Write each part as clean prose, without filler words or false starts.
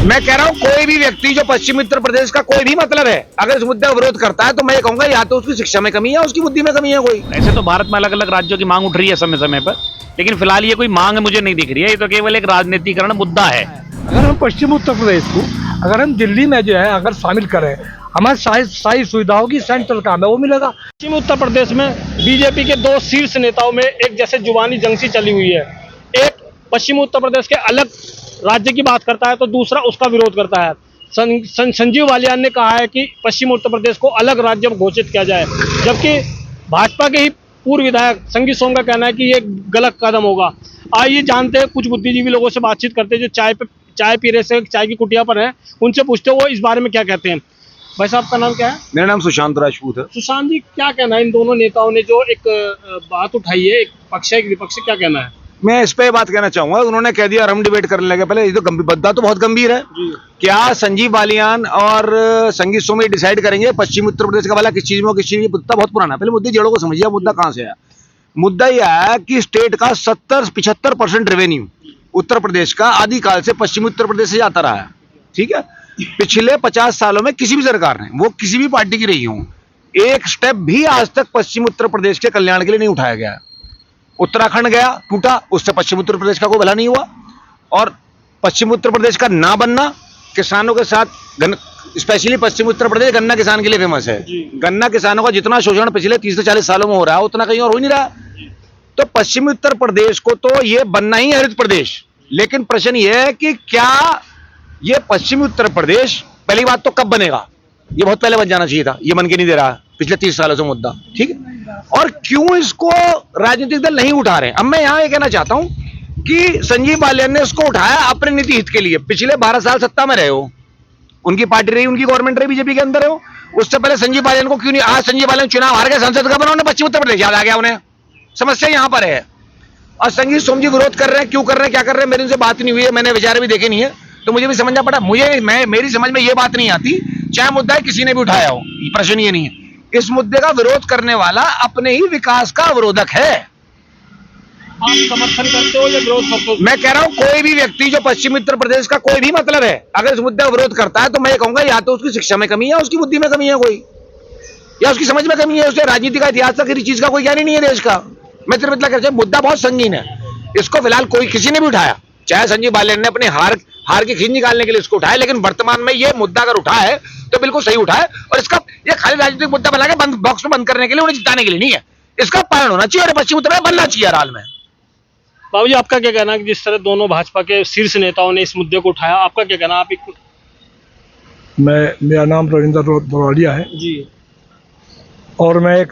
मैं कह रहा हूँ कोई भी व्यक्ति जो पश्चिमी उत्तर प्रदेश का कोई भी मतलब है, अगर इस मुद्दे का विरोध करता है तो मैं ये कहूंगा या तो उसकी शिक्षा में कमी है, उसकी बुद्धि में कमी है कोई। ऐसे तो भारत में अलग अलग राज्यों की मांग उठ रही है समय समय पर, लेकिन फिलहाल ये कोई मांग मुझे नहीं दिख रही है। ये तो केवल एक राजनीतिकरण मुद्दा है। अगर हम पश्चिम उत्तर प्रदेश को अगर हम दिल्ली में जो है अगर शामिल करें, हमारी सारी सुविधाओं की सेंट्रल काम है वो मिलेगा। पश्चिम उत्तर प्रदेश में बीजेपी के दो शीर्ष नेताओं में एक जैसे जुबानी जंग सी चली हुई है। एक पश्चिम उत्तर प्रदेश के अलग राज्य की बात करता है तो दूसरा उसका विरोध करता है। संजीव बालियान ने कहा है कि पश्चिम उत्तर प्रदेश को अलग राज्य घोषित किया जाए, जबकि भाजपा के ही पूर्व विधायक संगीत सोम का कहना है कि ये गलत कदम होगा। आइए जानते हैं, कुछ बुद्धिजीवी लोगों से बातचीत करते हैं जो चाय पी रहे से चाय की कुटिया पर हैं, उनसे पूछते हैं वो इस बारे में क्या कहते हैं। भाई साहब का नाम क्या है? मेरा नाम सुशांत राजपूत है। सुशांत जी, क्या कहना है इन दोनों नेताओं ने जो एक बात उठाई है, एक पक्ष है एक विपक्ष, क्या कहना है? मैं इस पे बात कहना चाहूंगा, उन्होंने कह दिया और हम डिबेट करने लगे। पहले ये तो मुद्दा तो बहुत गंभीर है। क्या संजीव बालियान और संगीत सोम डिसाइड करेंगे पश्चिम उत्तर प्रदेश का वाला किस चीज में किस चीज में? मुद्दा बहुत पुराना है। पहले मुद्दे जड़ों को समझिए, मुद्दा कहाँ से है। मुद्दा यह है कि स्टेट का 70-75% रेवेन्यू उत्तर प्रदेश का आदिकाल से पश्चिमी उत्तर प्रदेश से जाता रहा है। ठीक है, पिछले 50 सालों में किसी भी सरकार ने, वो किसी भी पार्टी की रही हो, एक स्टेप भी आज तक पश्चिम उत्तर प्रदेश के कल्याण के लिए नहीं उठाया गया। उत्तराखंड गया, टूटा, उससे पश्चिम उत्तर प्रदेश का कोई भला नहीं हुआ। और पश्चिम उत्तर प्रदेश का ना बनना, किसानों के साथ, स्पेशली पश्चिम उत्तर प्रदेश गन्ना किसान के लिए फेमस है। गन्ना किसानों का जितना शोषण पिछले 30 से 40 सालों में हो रहा है उतना कहीं और हो नहीं रहा। तो पश्चिमी उत्तर प्रदेश को तो ये बनना ही है हरित प्रदेश। लेकिन प्रश्न ये है कि क्या ये पश्चिमी उत्तर प्रदेश, पहली बात तो कब बनेगा, ये बहुत पहले बन जाना चाहिए था, ये बन के नहीं दे रहा पिछले 30 सालों से मुद्दा। ठीक है, और क्यों इसको राजनीतिक दल नहीं उठा रहे? अब मैं यहां ये कहना चाहता हूं कि संजीव बालियान ने इसको उठाया अपने नीति हित के लिए। पिछले 12 साल सत्ता में रहे हो, उनकी पार्टी रही, उनकी गवर्नमेंट रही, बीजेपी के अंदर हो। उससे पहले संजीव बालियान को क्यों नहीं? आज संजीव बालियान चुनाव हार के संसद का बना, उन्हें पश्चिम उत्तर प्रदेश याद आ गया उन्हें। समस्या यहां पर है। और संगीत सोम जी विरोध कर रहे हैं, क्यों कर रहे हैं, क्या कर रहे हैं, मेरी उनसे बात नहीं हुई है, मैंने विचार भी देखे नहीं है, तो मुझे भी समझना पड़ा। मेरी समझ में ये बात नहीं आती, चाहे मुद्दा किसी ने भी उठाया हो, प्रश्न ये नहीं है। इस मुद्दे का विरोध करने वाला अपने ही विकास का अवरोधक है। आप समर्थन करते हो या विरोध करते हो? मैं कह रहा हूं कोई भी व्यक्ति जो पश्चिमी उत्तर प्रदेश का कोई भी मतलब है, अगर इस मुद्दे का विरोध करता है तो मैं ये कहूंगा या तो उसकी शिक्षा में कमी है, उसकी बुद्धि में कमी है कोई, या उसकी समझ में कमी है, उसे राजनीति का, इतिहास का, किसी चीज का कोई ज्ञान ही नहीं है देश का। मैं सिर्फ इतना कहता हूं, मुद्दा बहुत संगीन है। इसको फिलहाल कोई किसी ने भी उठाया, चाहे संजीव बालियान ने अपने हार की खींच निकालने के लिए इसको उठाया, लेकिन वर्तमान में ये मुद्दा अगर उठा है तो बिल्कुल सही उठा है। और इसका ये खाली राजनीतिक मुद्दा बना के बॉक्स में बंद करने के लिए, उन्हें जिताने के लिए नहीं है। इसका पालन होना चाहिए और पश्चिम उत्तर में बनना चाहिए हर हाल में। बाबू जी, आपका क्या कहना है कि जिस तरह दोनों भाजपा के शीर्ष नेताओं ने इस मुद्दे को उठाया, आपका क्या कहना है? आप मेरा नाम रविंद्र बरवालिया है जी, और मैं एक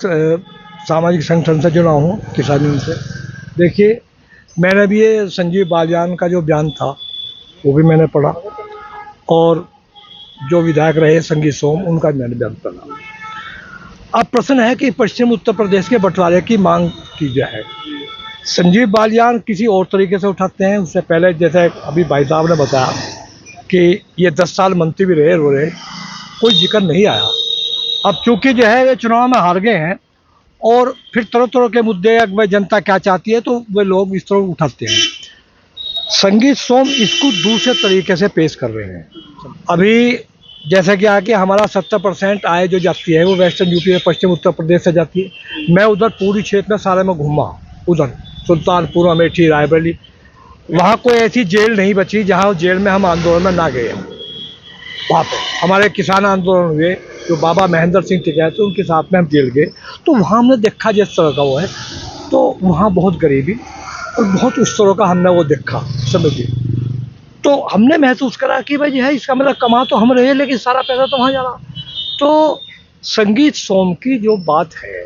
सामाजिक संगठन से जुड़ा हूँ, किसानों से। देखिए, मैंने भी ये संजीव बालियान का जो बयान था वो भी मैंने पढ़ा, और जो विधायक रहे संगीत सोम, उनका मैंने बयान पढ़ा। अब प्रश्न है कि पश्चिम उत्तर प्रदेश के बंटवारे की मांग की जाए। संजीव बालियान किसी और तरीके से उठाते हैं। उससे पहले जैसे अभी भाई साहब ने बताया कि ये 10 साल मंत्री भी रहे, कोई जिक्र नहीं आया। अब चूंकि जो है ये चुनाव में हार गए हैं और फिर तरह तरह के मुद्दे में जनता क्या चाहती है तो वे लोग इस तरह उठाते हैं। संगीत सोम इसको दूसरे तरीके से पेश कर रहे हैं। अभी जैसे कि आके हमारा 70% आय जो जाती है वो वेस्टर्न यूपी में पश्चिम उत्तर प्रदेश से जाती है। मैं उधर पूरी क्षेत्र में सारे में घूमा, उधर सुल्तानपुर, अमेठी, रायबरेली, वहाँ कोई ऐसी जेल नहीं बची जहाँ जेल में हम आंदोलन में ना गए। वहाँ पे हमारे किसान आंदोलन हुए, जो बाबा महेंद्र सिंह टिकैत थे उनके साथ में हम जेल गए, तो वहाँ हमने देखा जिस तरह का वो है, तो वहाँ बहुत गरीबी और बहुत उस तरह का हमने वो देखा, समझिए। तो हमने महसूस करा कि भाई है इसका मतलब कमा तो हम रहे लेकिन सारा पैसा तो वहाँ जा रहा। तो संगीत सोम की जो बात है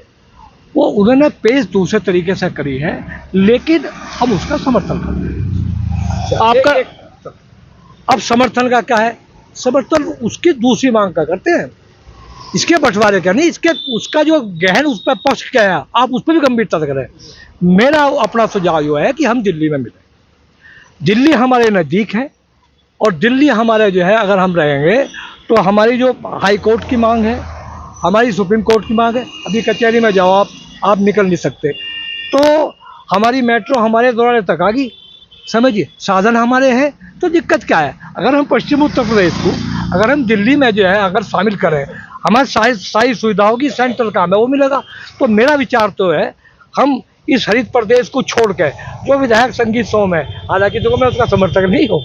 वो उन्होंने पेश दूसरे तरीके से करी है, लेकिन हम उसका समर्थन करते हैं। आपका अब समर्थन का क्या है? समर्थन उसकी दूसरी मांग का करते हैं, इसके बंटवारे का नहीं। इसके उसका जो गहन उस पर पक्ष क्या है, आप उस पर भी गंभीरता से करें। मेरा अपना सुझाव ये है कि हम दिल्ली में मिलें। दिल्ली हमारे नज़दीक है और दिल्ली हमारे जो है अगर हम रहेंगे तो हमारी जो हाई कोर्ट की मांग है, हमारी सुप्रीम कोर्ट की मांग है। अभी कचहरी में जाओ आप निकल नहीं सकते, तो हमारी मेट्रो हमारे द्वारा तक आ गई, समझिए, साधन हमारे हैं तो दिक्कत क्या है। अगर हम पश्चिम उत्तर प्रदेश को अगर हम दिल्ली में जो है अगर शामिल करें, हमारी सारी सुविधाओं की सेंट्रल काम है वो मिलेगा। तो मेरा विचार तो है हम इस हरित प्रदेश को छोड़ के जो विधायक संगीत सोम है, हालांकि देखो मैं उसका समर्थक नहीं हूँ,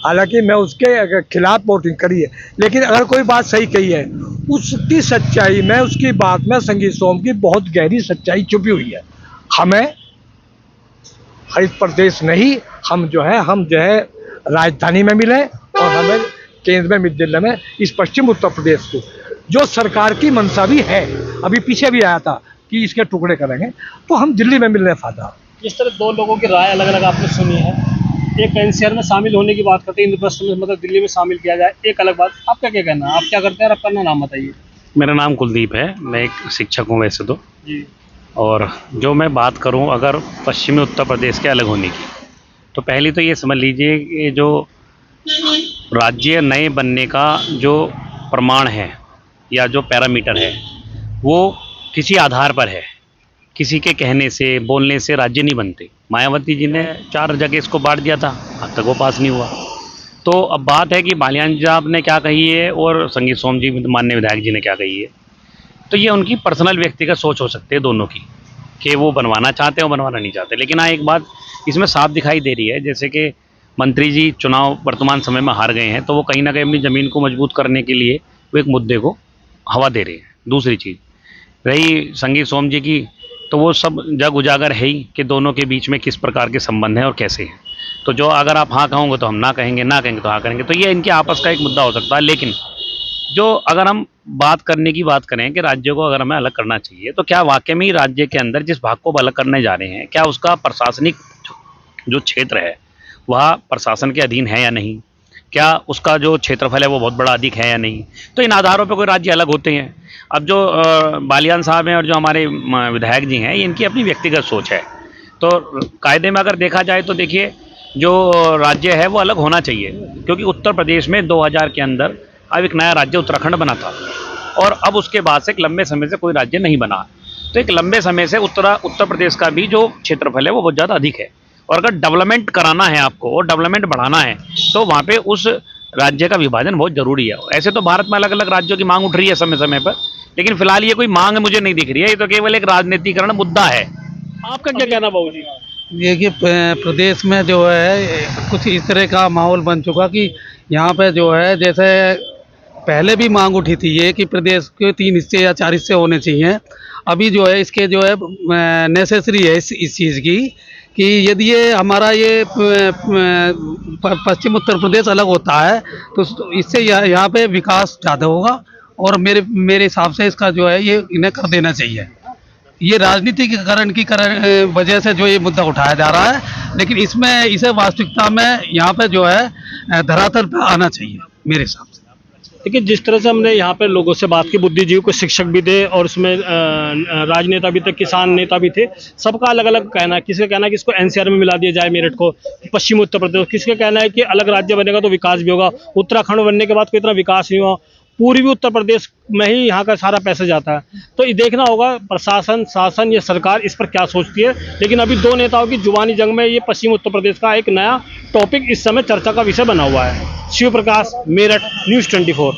हालांकि मैं उसके खिलाफ वोटिंग करी है, लेकिन अगर कोई बात सही कही है उसकी सच्चाई में, उसकी बात में संगीत सोम की बहुत गहरी सच्चाई छुपी हुई है। हमें हरित प्रदेश नहीं, हम जो है राजधानी में मिले और हमें केंद्र में मिड दिल्ली में इस पश्चिम उत्तर प्रदेश को, जो सरकार की मंशा भी है, अभी पीछे भी आया था कि इसके टुकड़े करेंगे, तो हम दिल्ली में मिलने फायदा। जिस तरह दो लोगों की राय अलग अलग आपने सुनी है, एक एनसीआर में शामिल होने की बात करते हैं, इंद्रप्रस्थ में मतलब दिल्ली में शामिल किया जाए, एक अलग बात। आपका क्या कहना है, आप क्या करते हैं और अपना नाम बताइए। मेरा नाम कुलदीप है, मैं एक शिक्षक हूँ वैसे तो। जी। और जो मैं बात करूं अगर पश्चिमी उत्तर प्रदेश के अलग होने की, तो पहले तो ये समझ लीजिए कि जो राज्य नए बनने का जो प्रमाण है या जो पैरामीटर है वो किसी आधार पर है, किसी के कहने से बोलने से राज्य नहीं बनते। मायावती जी ने 4 जगह इसको बांट दिया था, अब तक वो पास नहीं हुआ। तो अब बात है कि बालियान साहब ने क्या कही है और संगीत सोम जी माननीय विधायक जी ने क्या कही है, तो ये उनकी पर्सनल व्यक्तिगत सोच हो सकती है दोनों की, कि वो बनवाना चाहते हैं, वो बनवाना नहीं चाहते। लेकिन हाँ, एक बात इसमें साफ दिखाई दे रही है, जैसे कि मंत्री जी चुनाव वर्तमान समय में हार गए हैं, तो वो कहीं ना कहीं अपनी ज़मीन को मजबूत करने के लिए वो एक मुद्दे को हवा दे रहे हैं। दूसरी चीज़ रही संगीत सोम जी की, तो वो सब जग उजागर है ही कि दोनों के बीच में किस प्रकार के संबंध हैं और कैसे हैं। तो जो अगर आप हाँ कहोगे तो हम ना कहेंगे, ना कहेंगे तो हाँ करेंगे, तो ये इनके आपस का एक मुद्दा हो सकता है। लेकिन जो अगर हम बात करें कि राज्य को अगर हमें अलग करना चाहिए, तो क्या वाकई में ही राज्य के अंदर जिस भाग को अलग करने जा रहे हैं, क्या उसका प्रशासनिक जो क्षेत्र है वह प्रशासन के अधीन है या नहीं, क्या उसका जो क्षेत्रफल है वो बहुत बड़ा अधिक है या नहीं। तो इन आधारों पर कोई राज्य अलग होते हैं। अब जो बालियान साहब हैं और जो हमारे विधायक जी हैं, इनकी अपनी व्यक्तिगत सोच है। तो कायदे में अगर देखा जाए तो देखिए, जो राज्य है वो अलग होना चाहिए, क्योंकि उत्तर प्रदेश में 2000 के अंदर अब एक नया राज्य उत्तराखंड बना था और अब उसके बाद से एक लंबे समय से कोई राज्य नहीं बना। तो एक लंबे समय से उत्तर प्रदेश का भी जो क्षेत्रफल है वो बहुत ज़्यादा अधिक है, और अगर डेवलपमेंट कराना है आपको और डेवलपमेंट बढ़ाना है तो वहाँ पे उस राज्य का विभाजन बहुत ज़रूरी है। ऐसे तो भारत में अलग अलग राज्यों की मांग उठ रही है समय समय पर, लेकिन फिलहाल ये कोई मांग मुझे नहीं दिख रही है, ये तो केवल एक राजनीतिकरण मुद्दा है। आपका क्या कहना बाबू जी? ये कि प्रदेश में जो है कुछ इस तरह का माहौल बन चुका कि यहाँ पे जो है, जैसे पहले भी मांग उठी थी ये कि प्रदेश के 3 हिस्से या 4 हिस्से होने चाहिए। अभी जो है इसके जो है नेसेसरी है इस चीज़ की कि यदि ये हमारा ये पश्चिम उत्तर प्रदेश अलग होता है तो इससे यहाँ पे विकास ज़्यादा होगा, और मेरे हिसाब से इसका जो है ये इन्हें कर देना चाहिए। ये राजनीतिकरण की वजह से जो ये मुद्दा उठाया जा रहा है, लेकिन इसे वास्तविकता में यहाँ पे जो है धरातल पे आना चाहिए मेरे हिसाब से। देखिए, जिस तरह से हमने यहाँ पे लोगों से बात की, बुद्धिजीवी को शिक्षक भी थे और उसमें राजनेता भी थे, किसान नेता भी थे, सबका अलग अलग कहना है। किसी का कहना है कि इसको एनसीआर में मिला दिया जाए मेरठ को, पश्चिम उत्तर प्रदेश। किसी का कहना है कि अलग राज्य बनेगा तो विकास भी होगा, उत्तराखंड बनने के बाद कोई इतना विकास नहीं हुआ, पूर्वी उत्तर प्रदेश में ही यहाँ का सारा पैसा जाता है। तो ये देखना होगा प्रशासन, शासन, ये सरकार इस पर क्या सोचती है। लेकिन अभी 2 नेताओं की जुबानी जंग में ये पश्चिम उत्तर प्रदेश का एक नया टॉपिक इस समय चर्चा का विषय बना हुआ है। शिव प्रकाश, मेरठ, न्यूज़ 24।